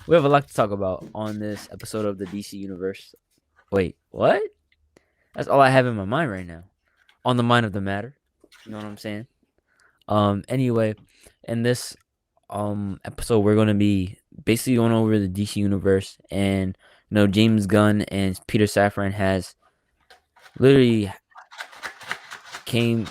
we have a lot to talk about on this episode of the DC Universe. Wait, what? That's all I have in my mind right now. On the mind of the matter. You know what I'm saying? Anyway, in this episode we're gonna be basically going over the DC universe, and James Gunn and Peter Safran has literally came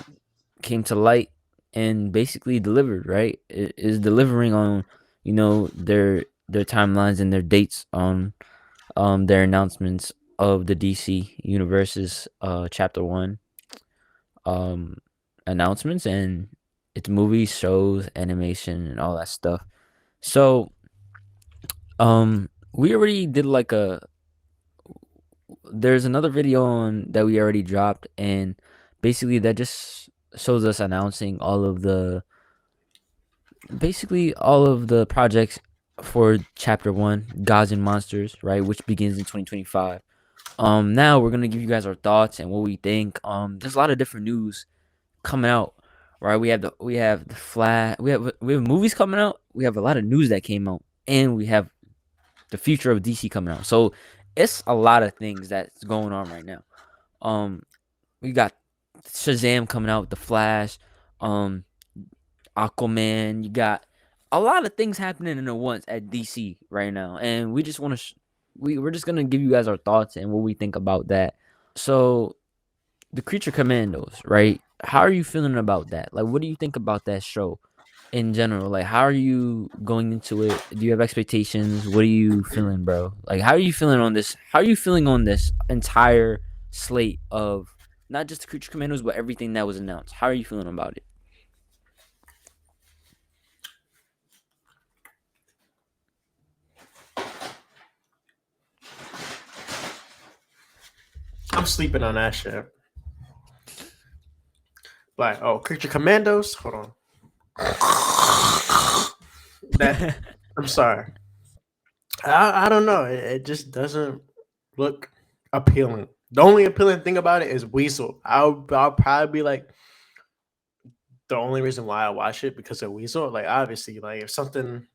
came to light and basically delivered, right? It is delivering on, their timelines and their dates on their announcements of the DC universe's chapter one um announcements, and its movies, shows, animation, and all that stuff. So we already did like a there's another video on that we already dropped, and basically that just shows us announcing all of the projects for chapter one, Gods and Monsters, right, which begins in 2025. Now we're gonna give you guys our thoughts and what we think. There's a lot of different news coming out, right? We have the Flash, we have movies coming out. We have a lot of news that came out, and we have the future of DC coming out. So it's a lot of things that's going on right now. Um, we got Shazam coming out with the Flash, um, Aquaman. You got a lot of things happening at once at DC right now, and we just want to. We're just gonna give you guys our thoughts and what we think about that. So the Creature Commandos, right? How are you feeling about that? Like, what do you think about that show in general? Like, how are you going into it? Do you have expectations? What are you feeling, bro? Like, how are you feeling on this? How are you feeling on this entire slate of not just the Creature Commandos, but everything that was announced? How are you feeling about it? I'm sleeping on that shit. Like, oh, Creature Commandos. Hold on. That I'm sorry. I don't know. It just doesn't look appealing. The only appealing thing about it is Weasel. I'll probably be like the only reason why I watch it because of Weasel. Like obviously, like if something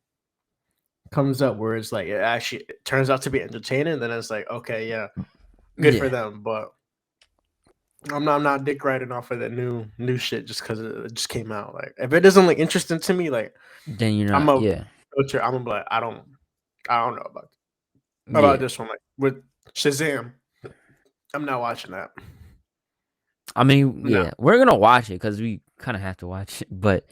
comes up where it's like it turns out to be entertaining, then it's like okay, yeah, good for Yeah. them. But I'm not dick riding off of that new shit just because it just came out. Like if it doesn't look interesting to me, like Then you're I'm not. a Yeah. filter. I'm gonna be like I don't know about Yeah. this one. Like with Shazam, I'm not watching that. I mean, No, yeah, we're gonna watch it because we kind of have to watch it, but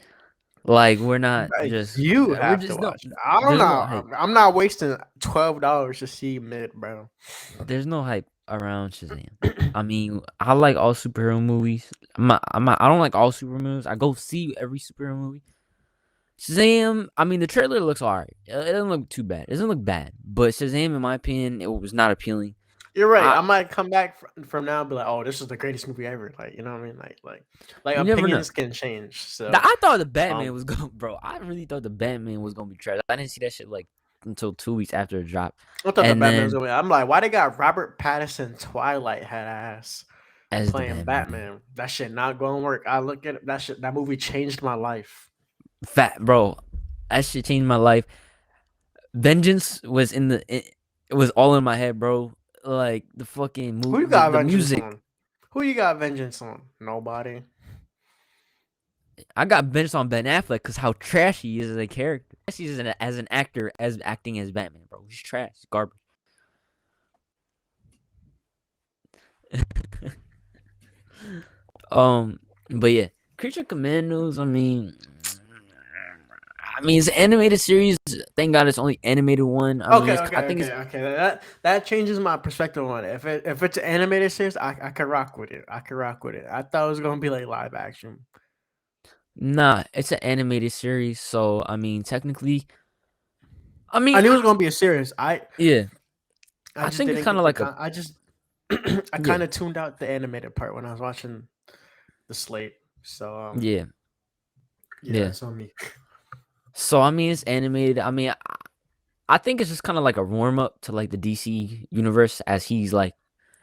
like, we're not like, just. you We're have to just no. watch it. I don't There's no know. hype. I'm not wasting $12 to see mid, bro. There's no hype around Shazam. I mean, I like all superhero movies. I don't like all superhero movies. I go see every superhero movie. Shazam, I mean, the trailer looks alright. It doesn't look too bad. It doesn't look bad. But Shazam, in my opinion, it was not appealing. You're right. I I might come back from now and be like, "Oh, this is the greatest movie ever." Like, you know what I mean? Like You never know. opinions can change. So, I thought the Batman um, was going, bro. I really thought the Batman was gonna be trash. I didn't see that shit like until 2 weeks after it dropped, I thought the and Batman was then gonna be. I'm like, why they got Robert Pattinson Twilight head ass as the playing Batman, Batman? That shit not gonna work. I look at it, that shit. That movie changed my life. fat bro, that shit changed my life. Vengeance was it was all in my head, bro. Like the fucking Who you the, got the vengeance music. on? Who you got vengeance on? Nobody. I got vengeance on Ben Affleck because how trash he is as a character. He is as an actor, as acting as Batman, bro. He's trash, he's garbage. But yeah, Creature Commandos. I mean, it's an animated series. Thank God it's only animated one. I mean, Okay, I okay, think it's okay, okay. That changes my perspective on it. If it's an animated series, I could rock with it. I could rock with it. I thought it was gonna be like live action. nah, it's an animated series. So I mean, technically, I I mean, knew it was gonna be a series. yeah, I I just think it's didn't kind get of the like a con. I just I yeah, kind of tuned out the animated part when I was watching the slate. So yeah, yeah, yeah. it's on me. So I mean, it's animated. I mean, I think it's just kind of like a warm up to like the DC universe, as he's like,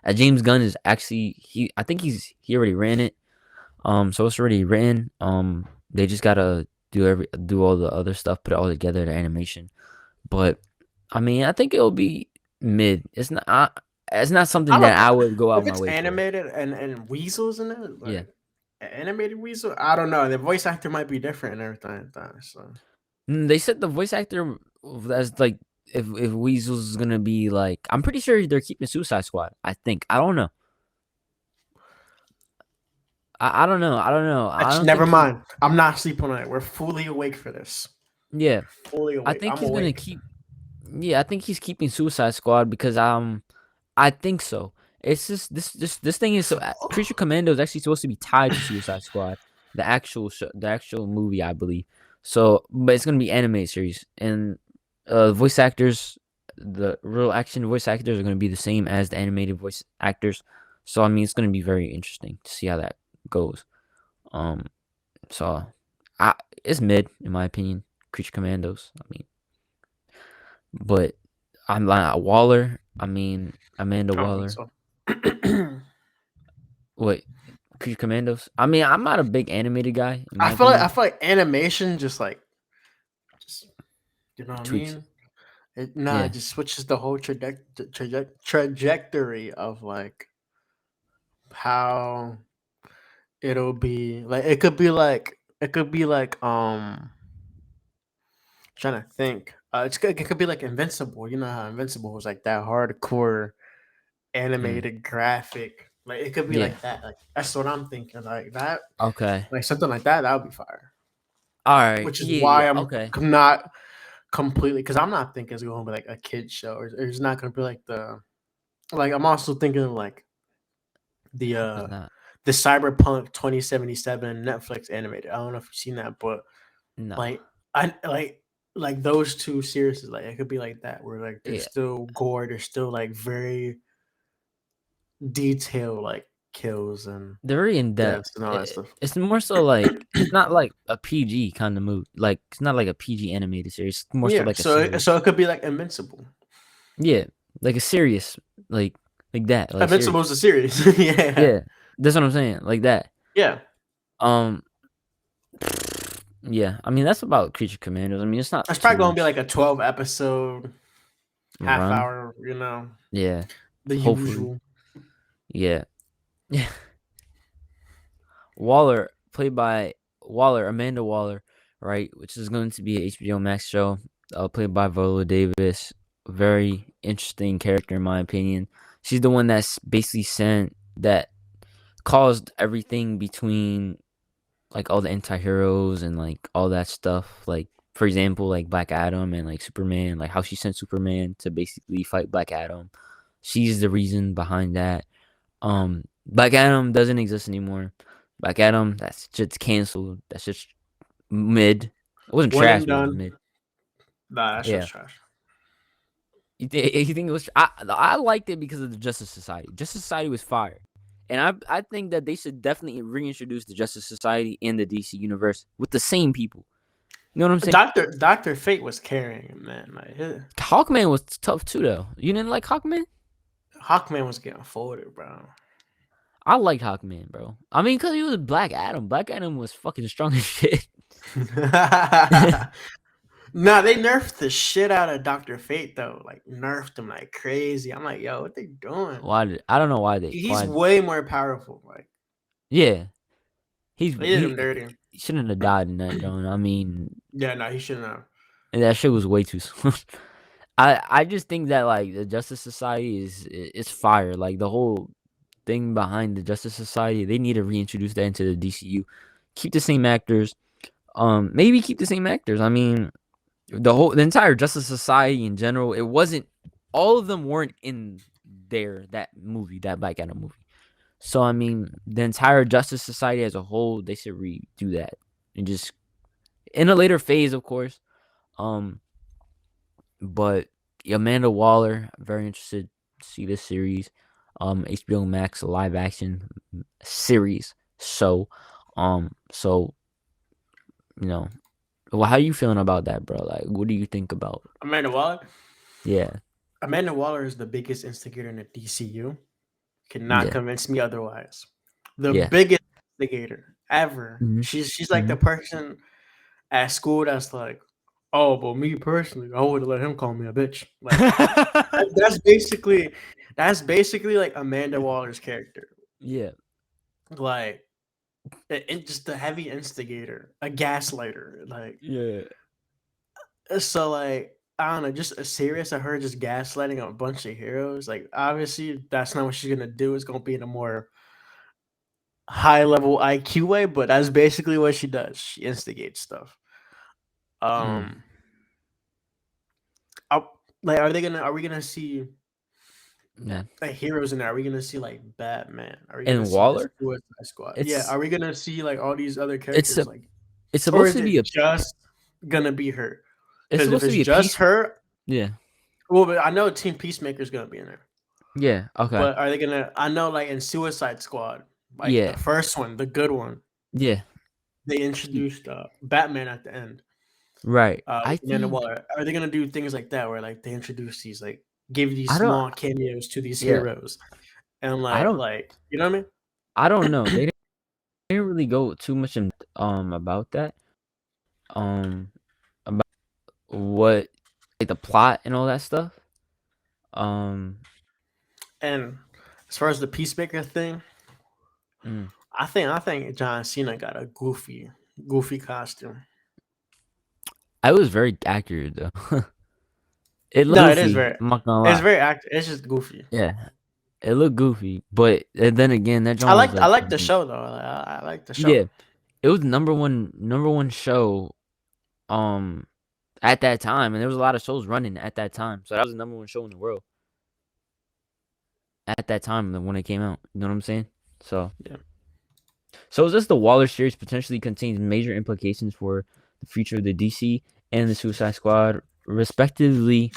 as James Gunn is actually I think he already ran it. So it's already written. They just gotta do all the other stuff, put it all together, the animation. But I mean, I think it'll be mid. It's not something I don't that think I would go out if my it's way for. animated and weasels in it, Yeah. like animated weasel. I don't know. The voice actor might be different and everything. So They said the voice actor as like if Weasel's gonna be like, I'm pretty sure they're keeping Suicide Squad. I think. I don't know. I don't know. I don't know. I don't never think he. mind. I'm not sleeping on it. We're fully awake for this. Yeah, Fully I awake. think I'm he's gonna awake. keep. Yeah, I think he's keeping Suicide Squad because I think so. It's just this thing is so Creature Commando is actually supposed to be tied to Suicide Squad, the actual movie, I believe. So, but it's gonna be animated series, and voice actors, the real action voice actors are gonna be the same as the animated voice actors. So, I mean, it's gonna be very interesting to see how that goes. Um, so, I it's mid in my opinion. Creature Commandos. I mean, but I'm like Waller. I mean, Amanda I don't think Waller. so. Wait, Creature Commandos? I mean, I'm not a big animated guy, in my I opinion. feel like animation just you know what I Tweaks it. mean. It Yeah. just switches the whole trajectory of like how it'll be. Like it could be like trying to think. It could be like Invincible. You know how Invincible was like that hardcore Mm. animated graphic. Like it could be Yeah. like that. Like that's what I'm thinking. Like that, Okay. like something like that. That would be fire. All right. Which is Yeah. Yeah. why I'm Okay. not completely because I'm not thinking it's going to be like a kid show. Or it's not going to be like the like. I'm also thinking of like the I hope it's not. the Cyberpunk 2077 Netflix animated. I don't know if you've seen that, but No. like I like those two series. Like it could be like that where like there's Yeah. still gore. There's still like very detailed like kills and They're very in depth. deaths and all that stuff. It's more so like it's not like a PG kind of movie. Like it's not like a PG animated series. It's more so Yeah, like a series. so it could be like Invincible. Yeah. Like a serious, like like that, like Invincible serious. is a series. Yeah, Yeah. That's what I'm saying. Like that. yeah. Um. Yeah. I mean, that's about Creature Commandos. I mean, it's not It's too probably gonna be like much a 12 episode, half run. hour. You know, Yeah. the Hopefully. usual. Yeah. Yeah. Waller, played by Waller, Amanda Waller, right? Which is going to be a HBO Max show, played by Viola Davis. Very interesting character, in my opinion. She's the one that's basically sent that caused everything between like all the anti-heroes and like all that stuff. Like, for example, like Black Adam and like Superman, like how she sent Superman to basically fight Black Adam. She's the reason behind that. Black Adam doesn't exist anymore. Black Adam, that's just canceled. That's just mid. It wasn't One trash, and but it was done. mid. Nah, that's just Yeah. trash. You think it was? I liked it because of the Justice Society. Justice Society was fire, and I think that they should definitely reintroduce the Justice Society in the DC universe with the same people. You know what I'm saying? Doctor Fate was carrying him, man. Like Hawkman was tough too, though. You didn't like Hawkman? Hawkman was getting folded, bro. I liked Hawkman, bro. I mean, because he was Black Adam. Black Adam was fucking strong as shit. Nah, they nerfed the shit out of Doctor Fate though. Like nerfed him like crazy. I'm like, yo, what they doing? I don't know why He's way more powerful. Like yeah. they did him dirty. He shouldn't have died in that drone. I mean, Yeah, no, he shouldn't have. that shit was way too soon. I just think that like the Justice Society is fire. Like the whole thing behind the Justice Society, they need to reintroduce that into the DCU. Keep the same actors. Maybe keep the same actors. I mean, the entire Justice Society in general, it wasn't all of them weren't in that movie, that Black Adam movie. So I mean, the entire Justice Society as a whole, they should redo that and just in a later phase, of course. Um, but Amanda Waller, very interested to see this series. HBO Max live action series. So you know, well, how you feeling about that, bro? Like, what do you think about? Amanda Waller. Yeah, Amanda Waller is the biggest instigator in the DCU. Cannot yeah, convince me otherwise. The yeah. biggest instigator ever. Mm-hmm. She's like Mm-hmm. the person at school that's like, Oh, but me personally, I would have let him call me a bitch. Like that's basically like Amanda Waller's character. Yeah. Like just a heavy instigator, a gaslighter. Like Yeah. so, like I don't know, just a series of her just gaslighting a bunch of heroes. Like obviously, that's not what she's gonna do. It's gonna be in a more high level IQ way, but that's basically what she does. She instigates stuff. Mm. Um, I, like, are we gonna see Yeah. like heroes in there? Are we gonna see like Batman? Are we gonna And see the Waller, Suicide Squad? Yeah, it's are we gonna see like all these other it's characters? a Like, it's or supposed is to it be a just gonna be her? it's Because if supposed to it's be a just piece. her, Yeah. well, but I know Team Peacemaker's gonna be in there. Yeah. Okay. But are they gonna? I know, like in Suicide Squad, like the Yeah. first one, the good one, Yeah. they He, introduced Batman at the end. right. I With Amanda think Waller. Are they gonna do things like that where like they introduce these like give these I don't. small cameos to these Yeah. heroes and I don't. like you know what I mean? I don't know. They didn't really go too much in about that. About what like the plot and all that stuff. Um. And as far as the Peacemaker thing, Mm. I think John Cena got a goofy costume. I was very accurate though. It looked No, it is goofy. very I'm not gonna it's lie. very act it's just goofy. Yeah. It looked goofy, but and then again, that I John was like I like, like the show though. I like the yeah, show. it was the number one show um at that time, and there was a lot of shows running at that time, so that was the number one show in the world at that time when it came out. You know what I'm saying? So, Yeah. so is this the Waller series potentially contains major implications for the future of the DC and the Suicide Squad, respectively,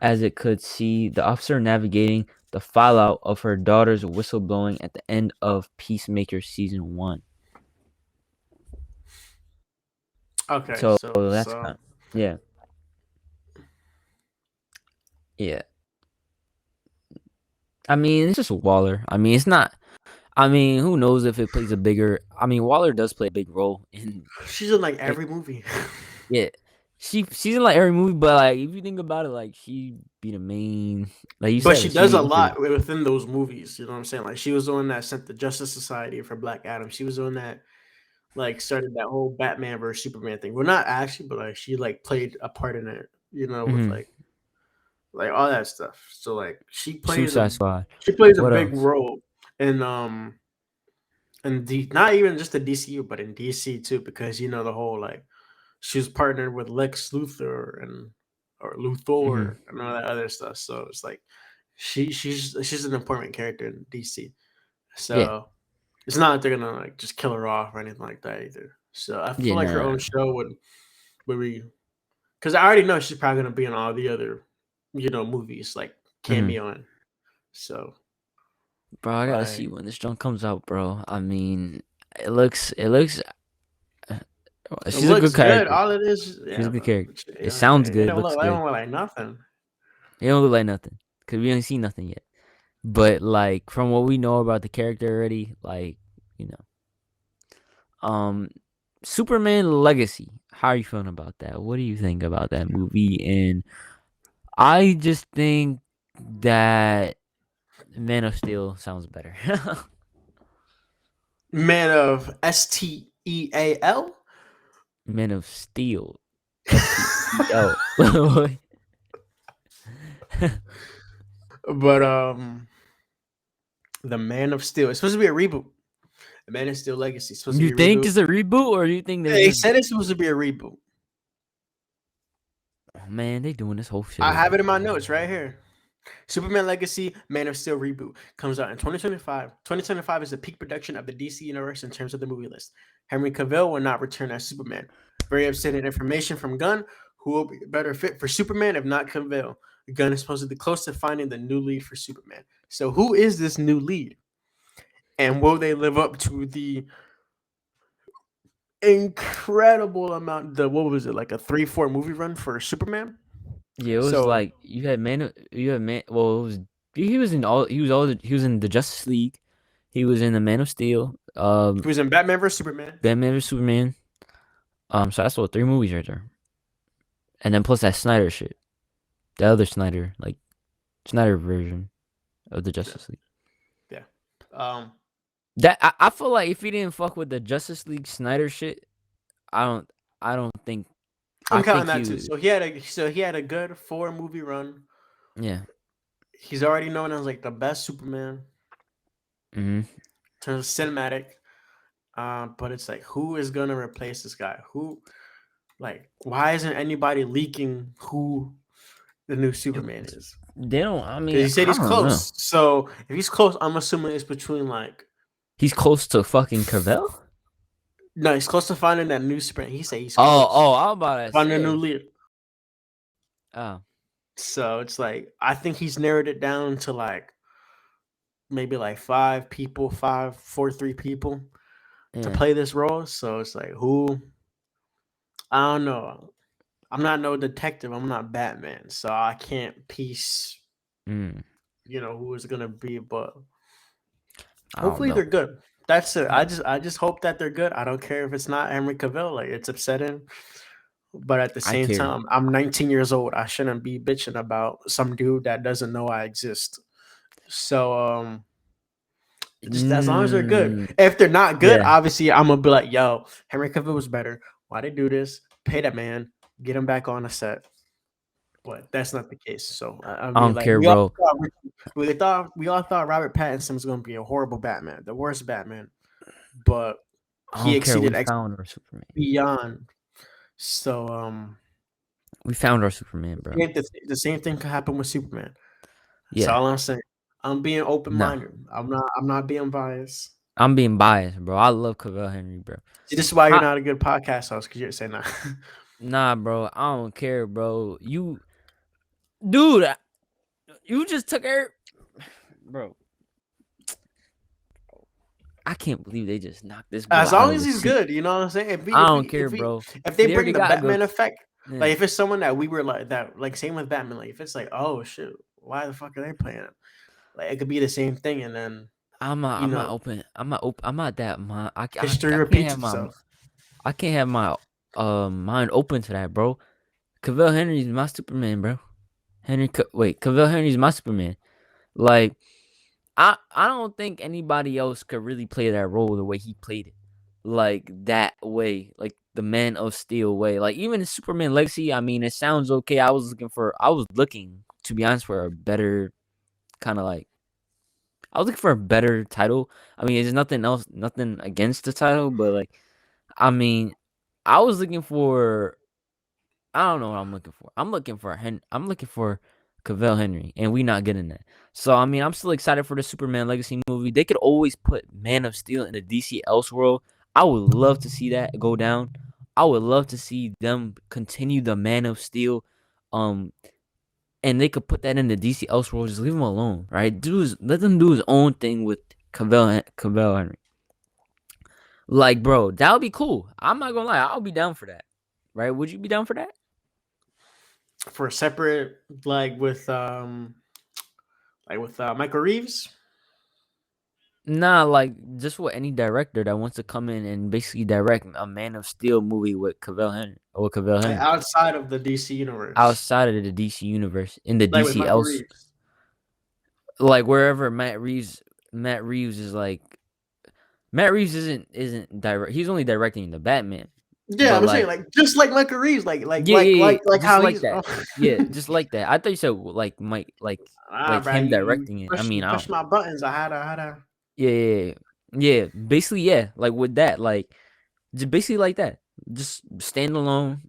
as it could see the officer navigating the fallout of her daughter's whistleblowing at the end of Peacemaker season 1. Okay, So so that's so kind of, yeah, yeah. I mean, it's just Waller. I mean, it's not. I mean, who knows if it plays a bigger. I mean, Waller does play a big role in. she's in like Like, every movie. yeah, she's in like every movie, but like if you think about it, like she be the main. Like you But she said, she does be a introduced. lot within those movies. You know what I'm saying? Like she was the one that sent the Justice Society for Black Adam. She was the one that like started that whole Batman versus Superman thing. Well, not actually, but like she like played a part in it. You know, with Hmm. like all that stuff. So like Suicide Squad. she plays a What big else? role in not even just the DCU, but in DC too, because you know the whole like she was partnered with Lex Luthor and or Hmm. Luthor and all that other stuff. So it's like she's an important character in DC. Yeah. So it's not like they're gonna like just kill her off or anything like that either. So I Yeah. feel like her Nah. own show would be because I already know she's probably gonna be in all the other movies like Hmm. cameoing. So Bro, I gotta see like when this joint comes out, bro. I mean, it looks. uh, it She's a good looks good. character. All it is, She's a yeah, good but character. It sounds it good. don't Looks look, I good. don't look like nothing. It don't look like nothing because we ain't seen nothing yet. But like from what we know about the character already, like you um, Superman Legacy. How are you feeling about that? What do you think about that movie? And I just think that Man of Steel sounds better. Man of Steal. Man of Steel, Steel. But the Man of Steel. It's supposed to be a reboot. The Man of Steel Legacy is supposed to You be a think reboot. it's a reboot, or do you think they're They just said it's supposed to be a reboot. oh, man? They doing this whole shit I have over. it in my notes right here. Superman Legacy, Man of Steel reboot comes out in 2025. 2025 is the peak production of the DC universe in terms of the movie list. Henry Cavill will not return as Superman. Very upsetting information from Gunn, who will be a better fit for Superman if not Cavill. Gunn is supposedly close to finding the new lead for Superman. So who is this new lead? And will they live up to the incredible amount? The what was it like a 3-4 movie run for Superman? Yeah, it was So like you had man. Well, it was he was in the Justice League. He was in the Man of Steel. he was in Batman vs Superman. Batman vs Superman. So that's what 3 movies right there. and then plus that Snyder shit, the other Snyder, like Snyder version of the Yeah. Justice League. Yeah. Um, That I feel like if he didn't fuck with the Justice League Snyder shit, I don't I don't think I I'm think counting that he too. would. So he had a good 4 movie run. Yeah. He's already known as like the best Superman Hmm. in terms of cinematic. But it's like, who is gonna replace this guy? Who, like, why isn't anybody leaking who the new Superman is? They don't. I Because mean, he said I he's don't know. close. So if he's close, I'm assuming it's between like, He's close to fucking Cavell. no, he's close to finding that new Superman. He said he's Oh, close I was about to finding a new say. lead. Oh, So it's like, I think he's narrowed it down to like maybe like 5 people, 3 people to yeah. play this role. So it's like, who? I don't know. I'm not no detective. I'm not Batman, so I can't piece, Mm, who is gonna be. But I don't hopefully know. they're good. That's it. Yeah. I just hope that they're good. I don't care if it's not Henry Cavill. Like, it's upsetting, but at the I same care. time, I'm 19 years old. I shouldn't be bitching about some dude that doesn't know I exist. So just as long as they're good. Mm, If they're not good, yeah. obviously I'm gonna be like, yo, Henry Cavill was better. Why they do this? Pay that man, get him back on the set. But that's not the case. So I I mean, don't like, care, bro. we all thought Robert Pattinson was going to be a horrible Batman, the worst Batman, but I he don't care. We exceeded found our Superman. beyond. So We found our Superman, bro. the same thing could happen with Superman. That's Yeah. all I'm saying. I'm being open No, minded. I'm not being biased. I'm being biased, bro. I love Cavell Henry, bro. See, this is why you're I, not a good podcast host, because you're saying that. nah, bro. I don't care, bro. Dude, you just took her, bro. I can't believe they just knocked this boy As out long of as the he's seat. good, you know what I'm saying. If we I if we don't care, if we bro. if they They bring already the got good. Batman effect, Yeah. like if it's someone that we were like that, like same with Batman, like if it's like, oh shit, why the fuck are they playing him? Like, it could be the same thing, and then I'm not. you I'm not know open. I'm not open. I'm not that. history I can't repeats have my. itself. I can't have my mind open to that, bro. Cavell Henry's my Superman, bro. Cavell Henry's my Superman. Like I don't think anybody else could really play that role the way he played it. Like that way, like the Man of Steel way. Like even in Superman Legacy, I mean, it sounds okay. I was looking to be honest for a better kind of like I was looking for a better title. I mean, there's nothing else, nothing against the title, but like I mean, I was looking for I don't know what I'm looking for. I'm looking for Cavell Henry, and we not getting that. So I mean, I'm still excited for the Superman Legacy movie. They could always put Man of Steel in the DC Elseworld. I would love to see that go down. I would love to see them continue the Man of Steel, um, and they could put that in the DC Elseworld. Just leave him alone, right? Let them do his own thing with Cavell Henry. Like, bro, that would be cool. I'm not gonna lie, I'll be down for that. Right? Would you be down for that? For a separate, like with Michael Reeves. Nah, like just with any director that wants to come in and basically direct a Man of Steel movie with Cavell Like, Henry outside of the DC universe, outside of the DC universe in the like with DC Michael else Reeves. like wherever Matt Reeves is like Matt Reeves isn't direct. He's only directing the Batman, Yeah, but I'm saying, like like, just like Michael Reeves, yeah, like just how like he's. that. Yeah, just like that. I thought you said like Mike like Bro, him you directing it. I push mean, you I push don't. my buttons. I had to. Yeah, basically, yeah. Like with that, like just basically like that. Just standalone.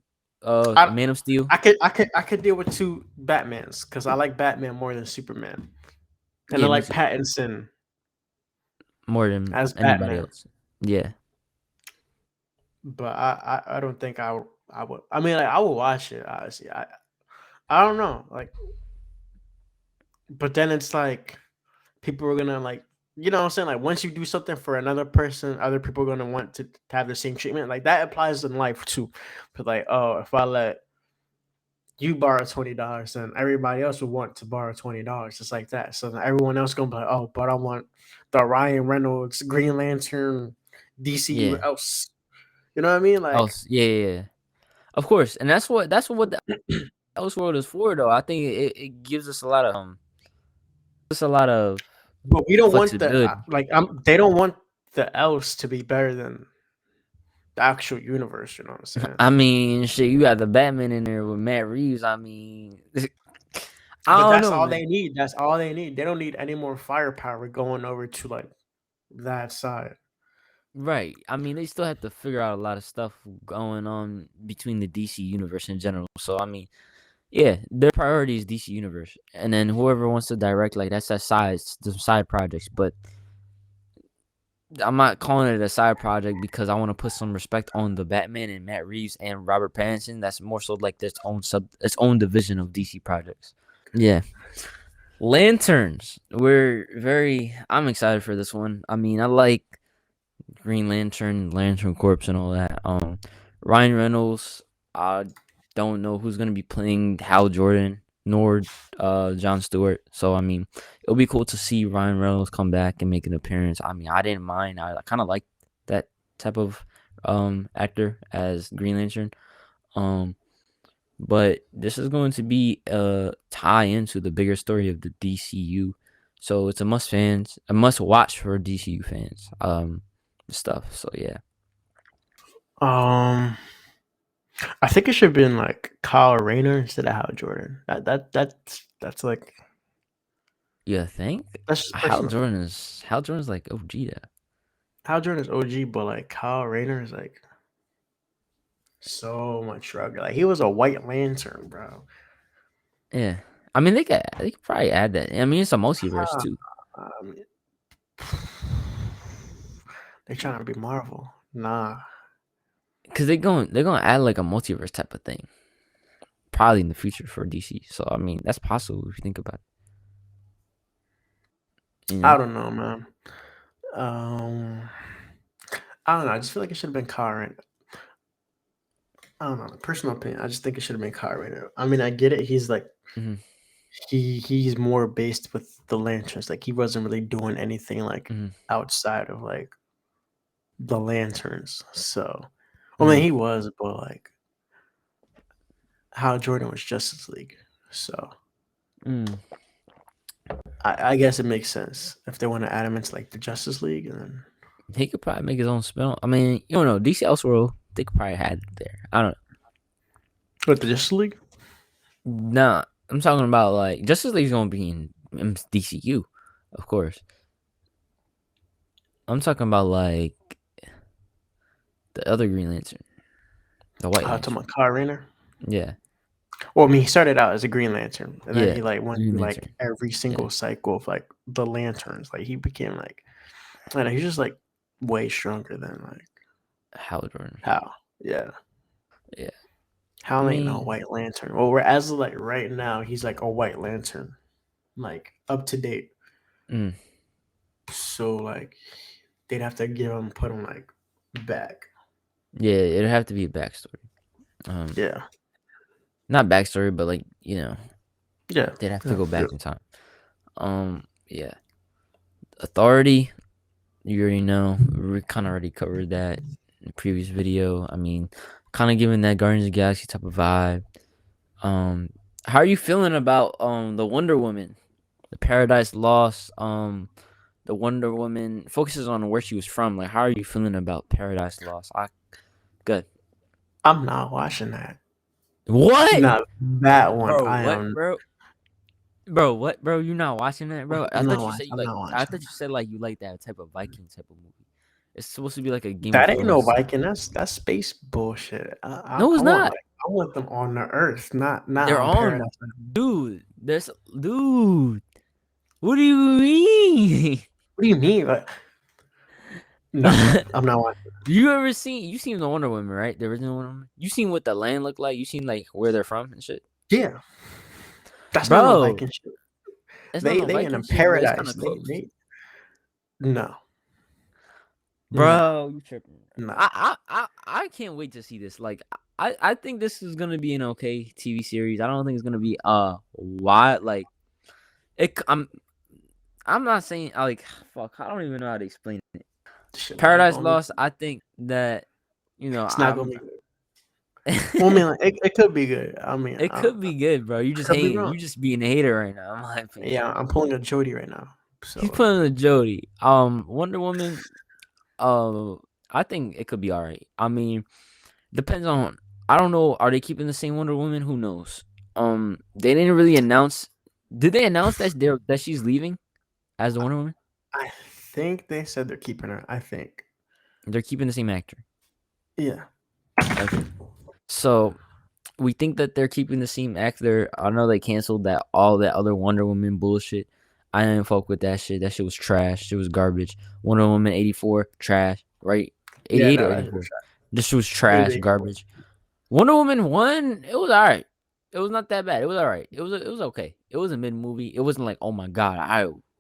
I Man of Steel. I could deal with two Batmans because I like Batman more than Superman, and I Yeah, me like too. Pattinson More than as anybody Batman. else. Yeah. But I don't think I would. I mean, like, I would watch it. Honestly, I don't know. Like, but then it's like people are gonna, like, you know what I'm saying? Like, once you do something for another person, other people are gonna want to have the same treatment. Like, that applies in life too. But like, oh, if I let you borrow $20, then everybody else would want to borrow $20, just like that. So then everyone else gonna be like, oh, but I want the Ryan Reynolds Green Lantern DCU Yeah. else. You know what I mean? Like, Else. Yeah. Of course, and that's what the Elseworld is for, though. I think it gives us a lot of But we don't want the flexibility. they don't want the else to be better than the actual universe. You know what I'm saying? I mean, shit, you got the Batman in there with Matt Reeves. I mean, I But don't that's know, all man. they need. That's all they need. They don't need any more firepower going over to like that side. Right. I mean, they still have to figure out a lot of stuff going on between the DC universe in general. So, I mean, yeah, their priority is DC universe, and then whoever wants to direct, like that's the side projects. But I'm not calling it a side project because I want to put some respect on the Batman and Matt Reeves and Robert Pattinson. That's more so like its own division of DC projects. Yeah. Lanterns. I'm excited for this one. I mean, I like Green Lantern, Lantern Corps, and all that. Ryan Reynolds. I don't know who's gonna be playing Hal Jordan nor John Stewart. So I mean, it'll be cool to see Ryan Reynolds come back and make an appearance. I mean, I didn't mind. I kind of like that type of actor as Green Lantern. Um, but this is going to be a tie into the bigger story of the DCU. So it's a must watch for DCU fans. Stuff. So yeah. Um, I think it should have been like Kyle Rayner instead of Hal Jordan. That's like You think that's just personal. Hal Jordan's like OG there. Hal Jordan is OG, but like Kyle Rayner is like so much rugged. Like he was a White Lantern, bro. Yeah. I mean they could probably add that. I mean it's a multiverse Ah, too. um, they trying to be Marvel. Nah, Cause they're gonna add like a multiverse type of thing. Probably in the future for DC. So I mean that's possible if you think about it. You I know? don't know, man. Um, I don't know. I just feel like it should have been Kyle Rayner. I don't know. Personal opinion. I just think it should have been Kyle Rayner. I mean, I get it. He's like Hmm. he's more based with the lanterns. Like he wasn't really doing anything like Hmm. outside of like the lanterns. So, I mean, Hmm. he was, but like how Jordan was Justice League. So Mm. I guess it makes sense if they want to add him into like the Justice League, and then He could probably make his own spin. I mean, you don't know. DC Elseworld, they could probably have it there. I don't with the Justice League. know. Nah, I'm talking about like Justice League's gonna be in DCU, of course. I'm talking about like the other Green Lantern, the White To Lantern. my Kyle Rayner. Yeah, Well, I mean, he started out as a Green Lantern, and then yeah, he like went Green through like Lantern. every Yeah, single cycle of like the lanterns. Like he became like, I don't know, he's just like way stronger than like Hal Jordan. Hal. Yeah, Yeah, I Hal ain't no mean, White Lantern. Well, we're as of, like right now, he's like a White Lantern, like up to date. mm, So like they'd have to put him like back. yeah, it'd have to be a backstory. Yeah, Not backstory, but like yeah, they'd have to yeah, go yeah. back in time. Yeah, Authority. You already know. We kind of already covered that in the previous video. I mean, kind of giving that Guardians of the Galaxy type of vibe. Um, how are you feeling about the Wonder Woman, the Paradise Lost? The Wonder Woman focuses on where she was from. Like, how are you feeling about Paradise Lost? Good. I'm not watching that. What, Not that one. bro? What, bro? Bro, what, bro? You not watching that, bro? I I'm not thought you watching. said you I'm like. not I watching. thought you said like you like that type of Viking type of movie. It's supposed to be like a Game of That ain't no Thrones. Viking. That's space bullshit. No, it's not. I want them on the Earth, not They're on on, Paradise. dude. Dude. What do you mean? What do you mean? Like, no, I'm not watching. You seen the Wonder Woman, right? The original Wonder Woman. You seen what the land looked like? You seen like where they're from and shit, Yeah, that's not no bro. Viking shit. That's not no They in Viking a shit, but it's kind paradise. of close, They no no bro. You tripping? no. I can't wait to see this. Like, I think this is gonna be an okay TV series. I don't think it's gonna be why like it. I'm not saying like fuck. I don't even know how to explain it. Shit not Paradise gonna be. Lost. I think that It's not gonna I'm be good. Well, I mean, like, it could be good. I mean, It could be good, bro. You I just could be hating. wrong. You just being a hater right now, in my opinion. Yeah, I'm pulling a Jody right now. He's So putting a Jody. Wonder Woman. Uh, I think it could be all right. I mean, depends on. I don't know. Are they keeping the same Wonder Woman? Who knows? They didn't really announce. Did they announce that she's leaving as the Wonder Woman? I think they said they're keeping her. I think. They're keeping the same actor. Yeah. Okay. So we think that they're keeping the same actor. I know they canceled that all that other Wonder Woman bullshit. I didn't fuck with that shit. That shit was trash. It was garbage. Wonder Woman 84, trash. Right? Yeah, 88 or no, that 84. This was trash, 84. garbage. Wonder Woman 1, it was alright. It was not that bad. It was alright. It was okay. It was a mid movie. It wasn't like, oh my god,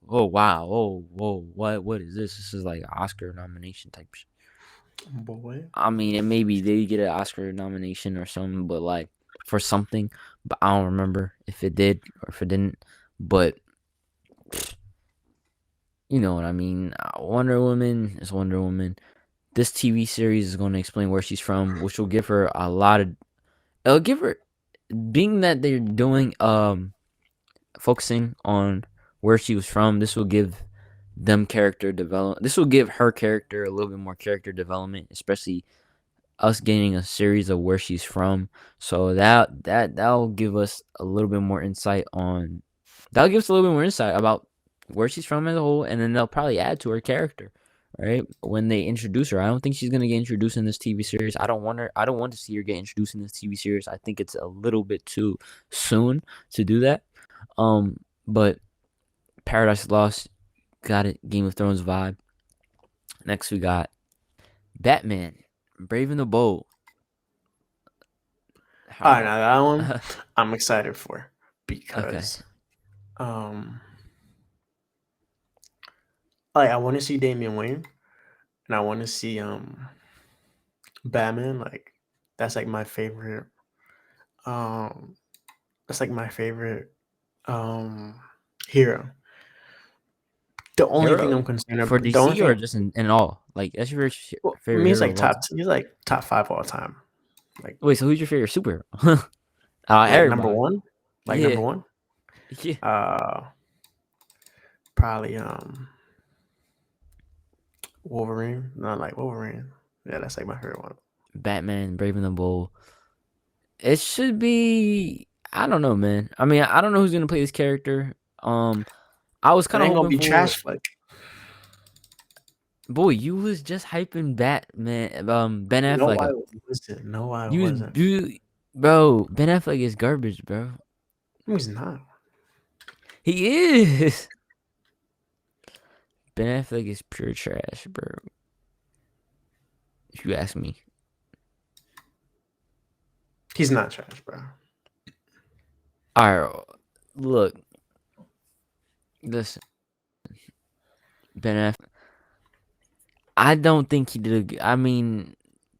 oh wow, oh whoa, what is this? This is like an Oscar nomination type shit. Boy. I mean, it maybe they get an Oscar nomination or something, but like for something, but I don't remember if it did or if it didn't. But you know what I mean. Wonder Woman is Wonder Woman. This TV series is going to explain where she's from, which will give her a lot of. It'll give her, being that they're doing focusing on where she was from. This will give them character development. This will give her character a little bit more character development, especially us getting a series of where she's from. So that'll give us a little bit more insight on. That'll give us a little bit more insight about where she's from as a whole, and then they'll probably add to her character, right? When they introduce her, I don't think she's gonna get introduced in this TV series. I don't want her. I don't want to see her get introduced in this TV series. I think it's a little bit too soon to do that. But Paradise Lost got it. Game of Thrones vibe. Next we got Batman, Brave and the Bold. All right, now How? that one I'm excited for Okay. because like I want to see Damian Wayne and I want to see Batman. Like that's like my favorite. Um, that's like my favorite um hero. The only thing I'm Hero concerned for about, the only DC or thing, just in all? Like that's your well, I favorite mean, hero of all time? he's like top five all time. Like Wait, so who's your favorite superhero? number Everybody. one, like Yeah, number one. yeah. Uh, probably Wolverine. Not like Wolverine. Yeah, that's like my favorite one. Batman, Brave and the Bold. It should be. I don't know, man. I mean, I don't know who's gonna play this character. I was It kind of ain't gonna hoping be for. trash flick. Boy, you was just hyping Batman. Ben No, Affleck I up. wasn't. No, I You was, wasn't. bro. Ben Affleck is garbage, bro. No, he's not. He is. Ben Affleck is pure trash, bro. If you ask me. He's not trash, bro. All right, look, listen, Ben Affleck. I don't think he did. I mean,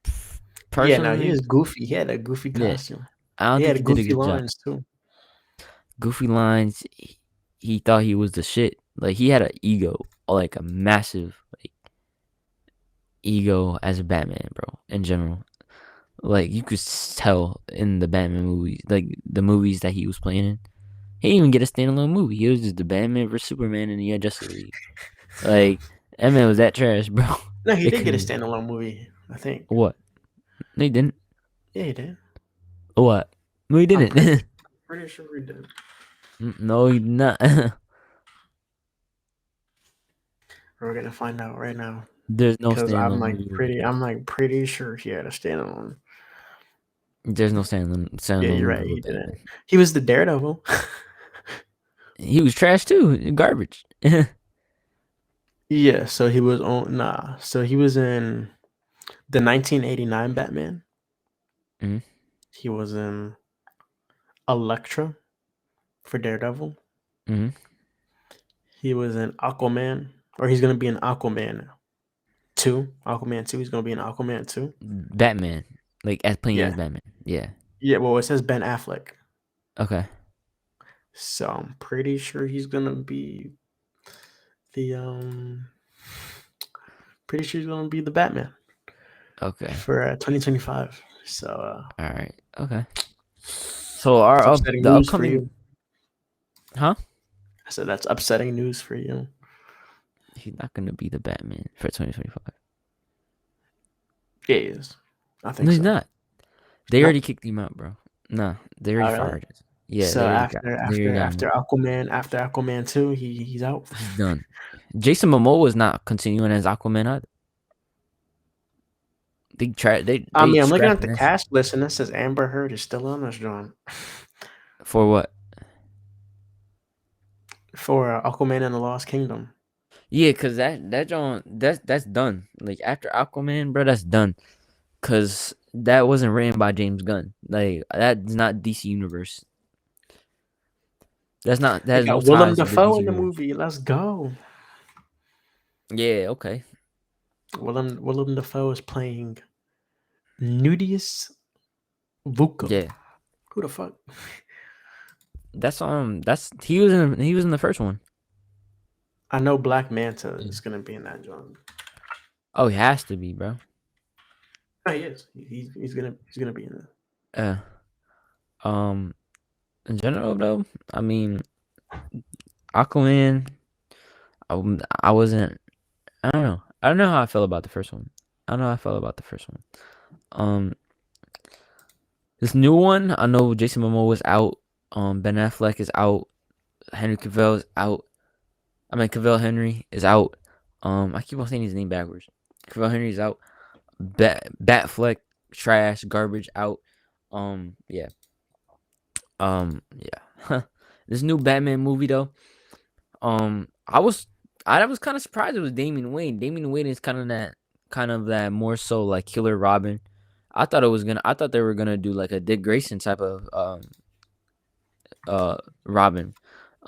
Yeah, no, he personally, was goofy. He had a goofy yeah, costume. I don't He think had he did a goofy good job. lines too. Goofy lines. He thought he was the shit. Like he had an ego, like a massive like ego as a Batman, bro. In general, like you could tell in the Batman movies, like the movies that he was playing in. He didn't even get a standalone movie. It was just the Batman vs Superman and the Justice League. Like that man was that trash, bro. No, he It did get a couldn't. standalone movie. I think. What? No, he didn't. Yeah, he did. What? No, he I'm didn't. pretty sure he did. No, he did not. We're gonna find out right now There's no because standalone movie with the I'm Batman. like pretty sure he had a standalone. There's no Yeah, standalone you're movie right. He with didn't. Batman. He was the Daredevil. He was trash too. Garbage. Yeah, so he was on. Nah, so he was in the 1989 Batman. Mhm. He was in Elektra for Daredevil. Mhm. He was in Aquaman, or he's gonna be in Aquaman 2. Aquaman 2. He's gonna be in Aquaman 2. Batman, like as playing Yeah, as Batman. Yeah. yeah. Well, it says Ben Affleck, Okay. so I'm pretty sure he's gonna be the Pretty sure he's gonna be the Batman Okay. for 2025. So All right. Okay. So it's our upsetting the news for upcoming, you. huh? I said that's upsetting news for you. He's not gonna be the Batman for 2025. Yeah, he is. I No, think he's so. not. They Nope. already kicked him out, bro. Nah, they already All right. fired us. Yeah, So they already got him. After Aquaman 2, he's out. He's done. Jason Momoa is not continuing as Aquaman either. I They mean, I'm looking at scrapping the that shit. cast list and it says Amber Heard is still on this drawing For what? for Aquaman and the Lost Kingdom. Yeah, cause that John that's done. Like after Aquaman, bro, that's done. Cause that wasn't written by James Gunn. Like that's not DC Universe. That's not that They has no got Willem ties with the Dafoe DC in the Universe. movie. Let's go. Yeah, okay. Willem Dafoe is playing Nudius Vuko. Yeah. Who the fuck? That's he was in the first one. I know Black Manta Yeah. is gonna be in that joint. Oh, he has to be, bro. Oh, he is. He's gonna be in it. Uh um in general though, I mean Aquaman, I wasn't I don't know. I don't know how I felt about the first one. I don't know how I felt about the first one. Um this new one, I know Jason Momoa was out. Ben Affleck is out. Henry Cavill is out. I mean Cavill Henry is out. I keep on saying his name backwards. Cavill Henry is out. Batfleck, trash, garbage, out. Yeah. Yeah. This new Batman movie though. Um, I was I was kind of surprised it was Damian Wayne. Damian Wayne is kind of that more so like Killer Robin. I thought they were gonna do like a Dick Grayson type of Robin.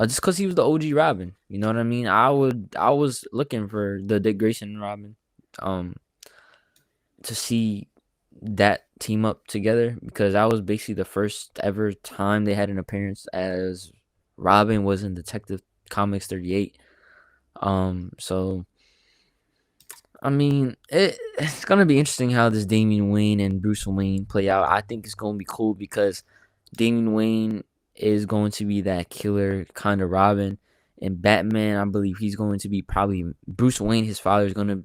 Just because he was the OG Robin, you know what I mean. I was looking for the Dick Grayson Robin, um, to see that team up together because that was basically the first ever time they had an appearance as Robin was in Detective Comics 38. So I mean, it's gonna be interesting how this Damian Wayne and Bruce Wayne play out. I think it's gonna be cool because Damian Wayne is going to be that killer kind of Robin, and Batman, I believe he's going to be probably Bruce Wayne. His father is gonna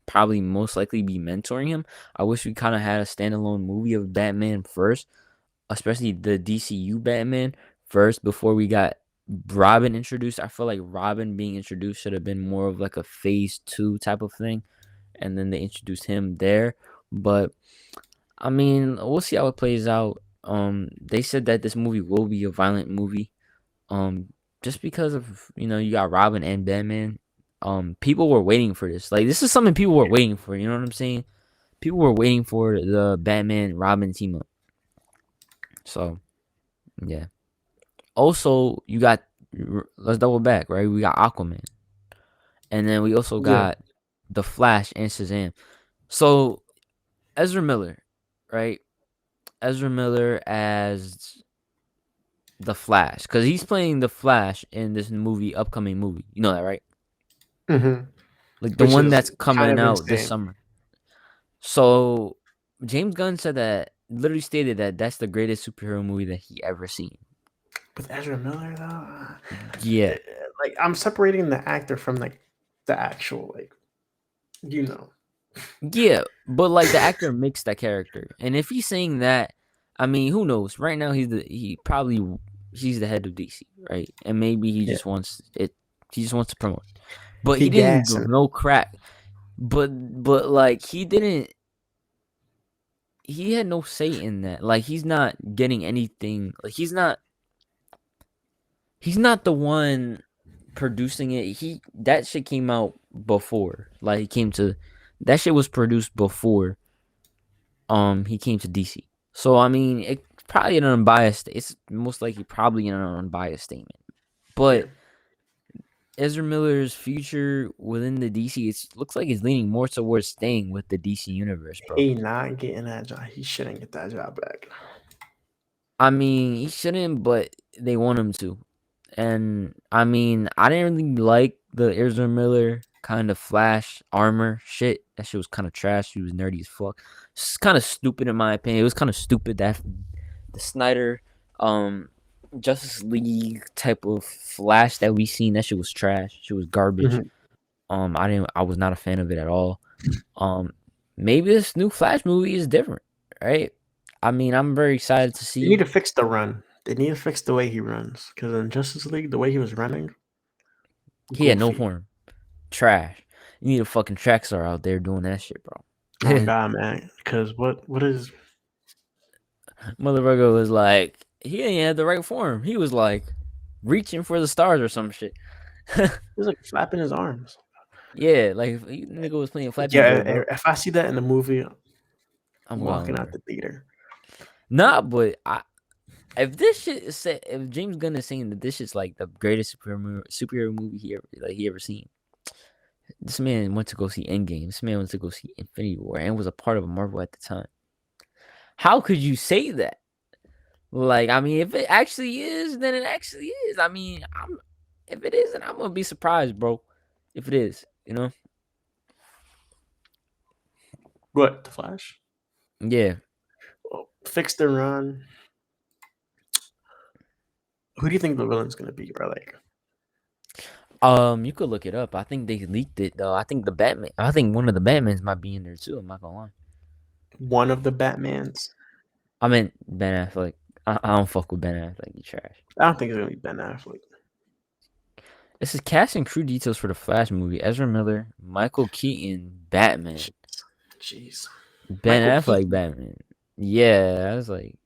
probably most likely be mentoring him. I wish we kind of had a standalone movie of Batman first, especially the DCU Batman first before we got Robin introduced. I feel like Robin being introduced should have been more of like a phase 2 type of thing, and then they introduced him there. But I mean, we'll see how it plays out. They said that this movie will be a violent movie. Just because of you got Robin and Batman. People were waiting for this. Like this is something people were waiting for. You know what I'm saying? People were waiting for the Batman Robin team up. So yeah. Also, you got let's double back, right? We got Aquaman, and then we also Yeah. got the Flash and Shazam. So Ezra Miller, right? Ezra Miller as the Flash, because he's playing the Flash in this upcoming movie. You know that, right? Mm-hmm. Like the Which one is that's kind coming of out this insane. summer. So James Gunn said that literally stated that that's the greatest superhero movie that he ever seen. With Ezra Miller though, Yeah, like I'm separating the actor from like the actual like you know. yeah, but like the actor makes that character, and if he's saying that, I mean, who knows? Right now, he's the head of DC, right? And maybe he Yeah. just wants it. He just wants to promote, but He he didn't gassing. give no crack. But like he didn't. He had no say in that. Like he's not getting anything. Like he's not. He's not the one producing it. That shit came out before. Like he came to. That shit was produced before he came to DC. So I mean, it's probably an unbiased. It's most likely probably an unbiased statement. Yeah. But Ezra Miller's future within the DC, it looks like it's leaning more towards staying with the DC universe, bro. He not getting that job. He shouldn't get that job back. I mean, he shouldn't, but they want him to. And I mean, I didn't really like the Ezra Miller kind of Flash armor shit. That shit was kind of trash. She was nerdy as fuck. It's kind of stupid in my opinion. It was kind of stupid that the Snyder um Justice League type of Flash that we seen, that shit was trash. Shit was garbage. Mhm. I was not a fan of it at all. Um Maybe this new Flash movie is different, right? I mean, I'm very excited to They need see. to fix the run. They need to fix the way he runs. Because in Justice League, the way he was running, He had no goofy. form. Trash. You need a fucking track star out there doing that shit, Oh bro. God, man. Because what is Motherfucker was like, he ain't had the right form. He was like reaching for the stars or some shit. he's like flapping his arms? Yeah, like nigga was playing Flappy Yeah, Bird, bro. if I see that in the movie, I'm I'm walking going, out bro. the theater. Nah, but if this shit is said, if James Gunn is saying that this shit's like the greatest superhero movie he ever seen, this man went to go see Endgame. This man went to go see Infinity War and was a part of Marvel at the time. How could you say that? Like, I mean, if it actually is, then it actually is. I mean, if it isn't, I'm gonna be surprised, bro. If it is, you know, What, the Flash? yeah. Well, fix the run. Who do you think the villain's gonna be, bro? Like You could look it up. I think they leaked it though. I think the Batman. I think one of the Batmans might be in there too. I'm not gonna lie. one of the Batmans? I mean, Ben Affleck. I don't fuck with Ben Affleck. You trash. I don't think it's gonna be Ben Affleck. This is cast and crew details for the Flash movie. Ezra Miller, Michael Keaton, Batman, Jeez. Ben Michael Affleck, Keaton. Batman. Yeah, I was like,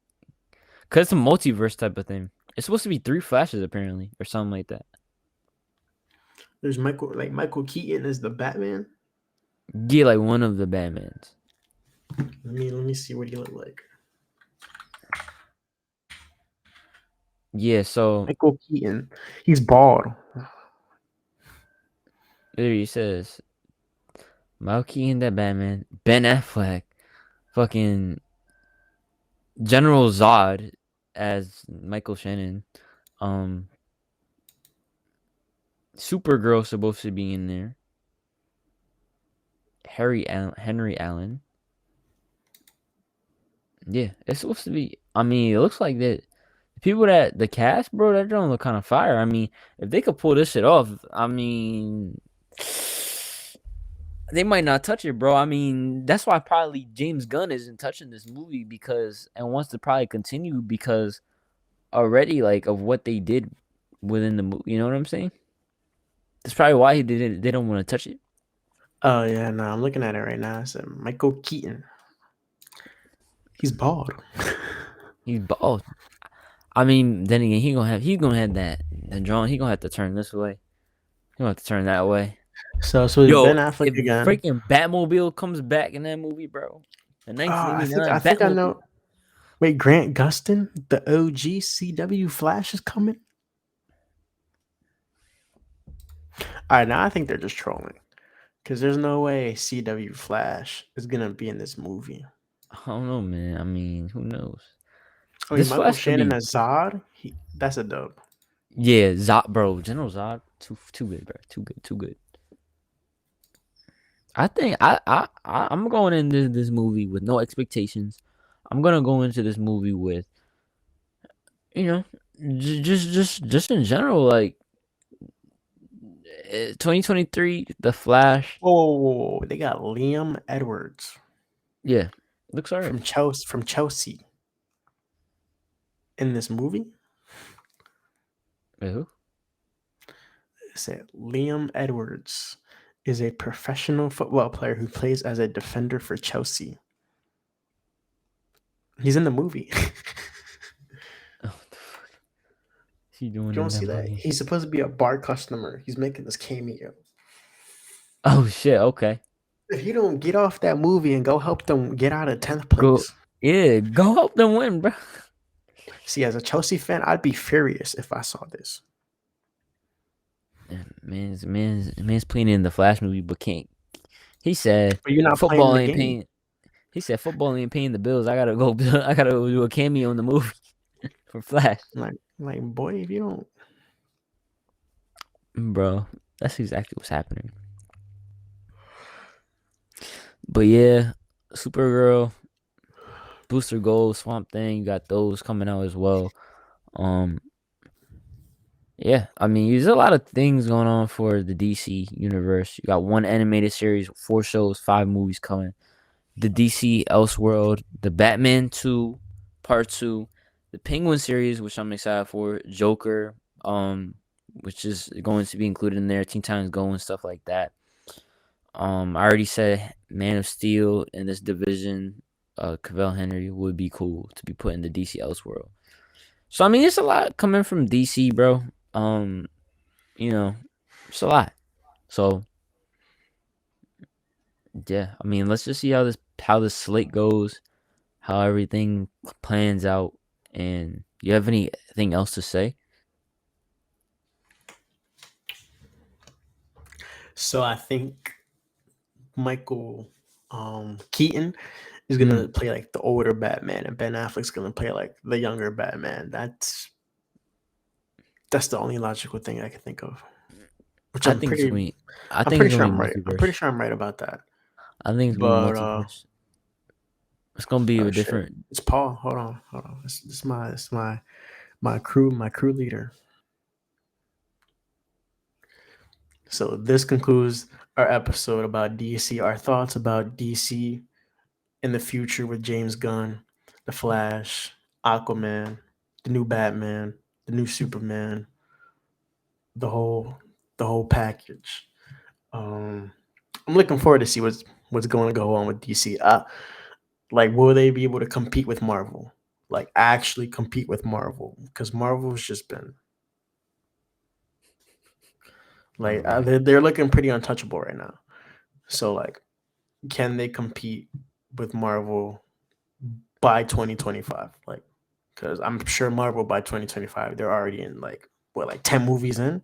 cause it's a multiverse type of thing. It's supposed to be 3 Flashes apparently, or something like that. There's Michael Keaton is the Batman. Yeah, like one of the Batmans. Let me see what he look like. Yeah, so Michael Keaton. He's bald. there he says Michael Keaton, that Batman, Ben Affleck, fucking General Zod as Michael Shannon. Um, Supergirl supposed to be in there. Henry Allen. Yeah, it's supposed to be. I mean, it looks like that. The people that the cast, bro, that don't look kind of fire. I mean, if they could pull this shit off, I mean, they might not touch it, bro. I mean, that's why probably James Gunn isn't touching this movie because and wants to probably continue because already like of what they did within the movie. You know what I'm saying? That's probably why he didn't. They don't want to touch it. Oh yeah, no, I'm looking at it right now. I said Michael Keaton. He's bald. He's bald. I mean, then again, he's gonna have that drawn. He gonna have to turn this way. He gonna have to turn that way. So it's Yo, Ben Affleck if again. freaking Batmobile comes back in that movie, bro, the Oh, I think 1989 I think I Batmobile. know. Wait, Grant Gustin, the OG CW Flash is coming. All right, now I think they're just trolling because there's no way CW Flash is gonna be in this movie. I don't know, man. I mean, who knows? I mean, This Michael Flash could Shannon be, as Zod, that's a dub. yeah, Zod, bro. General Zod, too good, bro. Too good. I think I'm going into this movie with no expectations. I'm gonna go into this movie with, you know, just in general, like 2023, The Flash. Oh, they got Liam Edwards Yeah, looks alright. from Chelsea in this movie. Wait, who? It said Liam Edwards is a professional football player who plays as a defender for Chelsea. He's in the movie. Oh, what the fuck is he doing You don't in that see that? movie? He's supposed to be a bar customer. He's making this cameo. Oh shit. Okay. If you don't get off that movie and go help them get out of 10th Go. place. Yeah, go help them win, bro. See, as a Chelsea fan, I'd be furious if I saw this. Man's playing in the Flash movie, but can't. He said But you're not playing football the ain't game. paying. He said football ain't paying the bills. I gotta go. I gotta go do a cameo in the movie for Flash, Like, boy, if you don't. bro. That's exactly what's happening. But yeah, Supergirl, Booster Gold, Swamp Thing, you got those coming out as well. Um, yeah, I mean, there's a lot of things going on for the DC universe. You got one animated series, 4 shows, 5 movies coming. The DC Elseworld, the Batman 2, Part 2, the Penguin series, which I'm excited for, Joker, which is going to be included in there, Teen Titans Go and stuff like that. I already said Man of Steel in this division, Cavell Henry would be cool to be put in the DC Elseworld. So I mean, it's a lot coming from DC, bro. Um, you know, it's a lot. So yeah, I mean, let's just see how this slate goes, how everything plans out, and you have anything else to say? So I think Michael Keaton is Mm, gonna play like the older Batman, and Ben Affleck's gonna play like the younger Batman. That's the only logical thing I can think of. Which I think it's gonna be. I I'm think pretty it's sure gonna be I'm right. I'm pretty multiverse. sure I'm right about that. I think it's gonna be But multiverse. It's gonna be oh a shit, different. it's Paul. Hold on. This is my crew leader. So this concludes our episode about DC. Our thoughts about DC in the future with James Gunn, the Flash, Aquaman, the new Batman, the new Superman, the whole the whole package. Um, I'm looking forward to see what's going to go on with DC. Like, will they be able to compete with Marvel? Like, actually compete with Marvel? Because Marvel's just been like All right. they're looking pretty untouchable right now. So like, can they compete with Marvel by 2025? Like, because I'm sure Marvel by 2025 they're already in like what, like 10 movies in,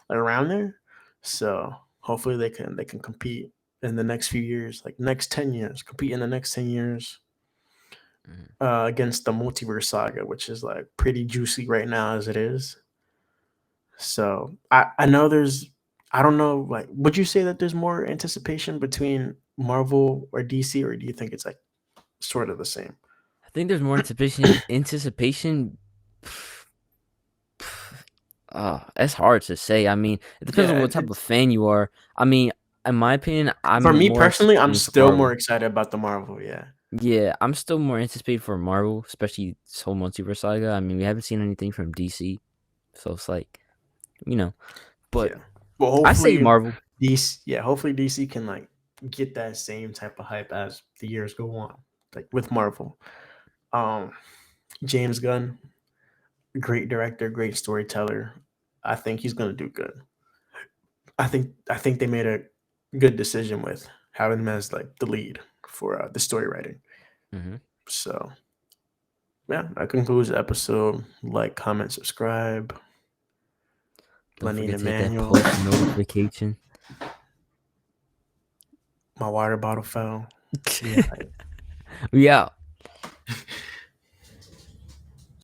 like around there. So hopefully they can compete in the next few years, like next 10 years, compete in the next 10 years Mhm. against the multiverse saga, which is like pretty juicy right now as it is. So I know there's, I don't know, like, would you say that there's more anticipation between Marvel or DC, or do you think it's like sort of the same? I think there's more anticipation. It's hard to say. I mean, it depends on Yeah, what type of it's fan you are. I mean, in my opinion, for I'm me more personally, I'm anticipating for still more Marvel. excited about the Marvel. Yeah, Yeah, I'm still more anticipated for Marvel, especially this whole multiverse saga. I mean, we haven't seen anything from DC, so it's like, you know. But yeah. Well, I say hopefully Marvel. Hopefully DC can like get that same type of hype as the years go on, like with Marvel. Um, James Gunn, great director, great storyteller. I think he's gonna do good. I think they made a good decision with having him as like the lead for the story writing. Hmm. So yeah, that concludes the episode. Like, comment, subscribe. Don't Lenny and forget to hit that Emmanuel. post notification. My water bottle fell. We out. We out.